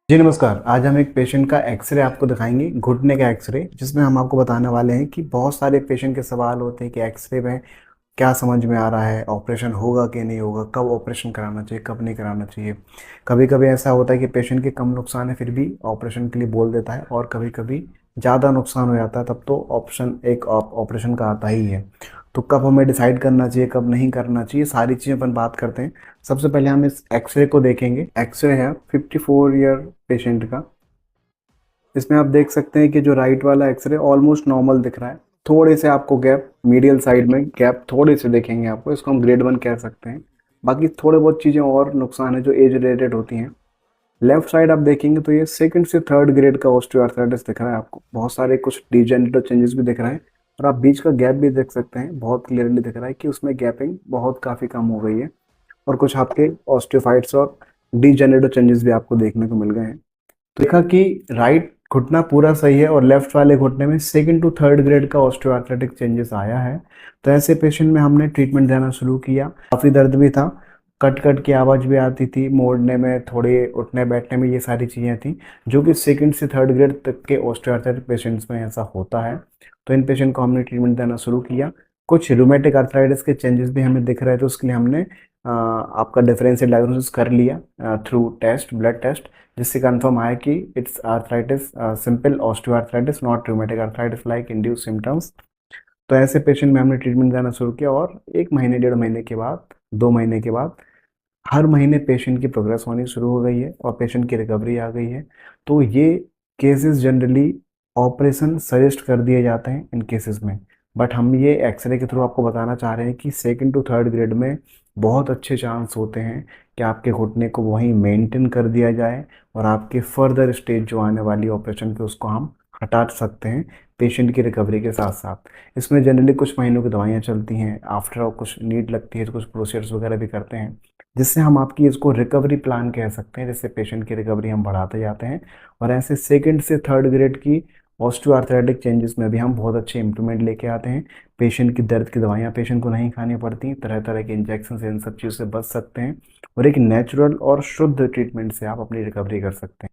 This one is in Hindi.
जी नमस्कार। आज हम एक पेशेंट का एक्सरे आपको दिखाएंगे, घुटने का एक्सरे, जिसमें हम आपको बताने वाले हैं कि बहुत सारे पेशेंट के सवाल होते हैं कि एक्सरे में क्या समझ में आ रहा है, ऑपरेशन होगा कि नहीं होगा, कब ऑपरेशन कराना चाहिए, कब नहीं कराना चाहिए। कभी कभी ऐसा होता है कि पेशेंट के कम नुकसान है फिर भी ऑपरेशन के लिए बोल देता है, और कभी कभी ज़्यादा नुकसान हो जाता है तब तो ऑप्शन एक ऑपरेशन का आता ही है। तो कब हमें डिसाइड करना चाहिए, कब नहीं करना चाहिए, सारी चीज़ें अपन बात करते हैं। सबसे पहले हम इस एक्सरे को देखेंगे। एक्सरे है 54 ईयर पेशेंट का। इसमें आप देख सकते हैं कि जो राइट वाला एक्सरे ऑलमोस्ट नॉर्मल दिख रहा है। थोड़े से आपको गैप मीडियल साइड में गैप थोड़े से देखेंगे आपको, इसको हम ग्रेड 1 कह सकते हैं। बाकी थोड़े बहुत चीज़ें और नुकसान है जो एज रिलेटेड होती हैं। लेफ्ट साइड आप देखेंगे तो ये सेकंड से थर्ड ग्रेड का ऑस्टियोआर्थराइटिस दिख रहा है आपको। बहुत सारे कुछ डिजेनरेटिव चेंजेस भी दिख रहे हैं, और आप बीच का गैप भी देख सकते हैं। बहुत क्लियरली दिख रहा है कि उसमें गैपिंग बहुत काफ़ी कम हो गई है, और कुछ आपके ऑस्टियोफाइट्स और डिजेनरेटिव चेंजेस भी आपको देखने को मिल गए हैं। तो देखा कि राइट घुटना पूरा सही है और लेफ्ट वाले घुटने में सेकंड टू थर्ड ग्रेड का ऑस्टियोआर्थराइटिक चेंजेस आया है। तो ऐसे पेशेंट में हमने ट्रीटमेंट देना शुरू किया। काफ़ी दर्द भी था, कट कट की आवाज़ भी आती थी, मोड़ने में, थोड़े उठने बैठने में, ये सारी चीज़ें थी जो कि सेकंड से थर्ड ग्रेड तक के ऑस्टियोआर्थराइटिक पेशेंट्स में ऐसा होता है। तो इन पेशेंट को हमने ट्रीटमेंट देना शुरू किया। कुछ रूमेटिक आर्थराइटिस के चेंजेस भी हमें दिख रहे थे, उसके लिए हमने आपका डिफरेंशियल डायग्नोसिस कर लिया थ्रू टेस्ट, ब्लड टेस्ट, जिससे कंफर्म आया कि it's arthritis, simple osteoarthritis, not rheumatic arthritis like induce symptoms. तो ऐसे पेशेंट में हमने ट्रीटमेंट देना शुरू किया, और 1 महीने 1.5 महीने के बाद, 2 महीने के बाद हर महीने पेशेंट की प्रोग्रेस होनी शुरू हो गई है और पेशेंट की रिकवरी आ गई है। तो ये केसेस जनरली ऑपरेशन सजेस्ट कर दिए जाते हैं इन केसेस में। बट हम ये एक्सरे के थ्रू आपको बताना चाह रहे हैं कि सेकंड टू थर्ड ग्रेड में बहुत अच्छे चांस होते हैं कि आपके घुटने को वहीं मेंटेन कर दिया जाए, और आपके फर्दर स्टेज जो आने वाली ऑपरेशन के उसको हम हटा सकते हैं पेशेंट की रिकवरी के साथ साथ। इसमें जनरली कुछ महीनों की दवाइयाँ चलती हैं, आफ्टर कुछ नीड लगती है तो कुछ प्रोसीजर्स वगैरह भी करते हैं, जिससे हम आपकी इसको रिकवरी प्लान कह सकते हैं, जिससे पेशेंट की रिकवरी हम बढ़ाते जाते हैं। और ऐसे सेकंड से थर्ड ग्रेड की ऑस्टियोआर्थराइटिक चेंजेस में भी हम बहुत अच्छे इंप्रूवमेंट लेके आते हैं। पेशेंट की दर्द की दवाइयाँ पेशेंट को नहीं खानी पड़ती, तरह तरह के इंजेक्शन से इन सब चीज़ों से बच सकते हैं, और एक नेचुरल और शुद्ध ट्रीटमेंट से आप अपनी रिकवरी कर सकते हैं।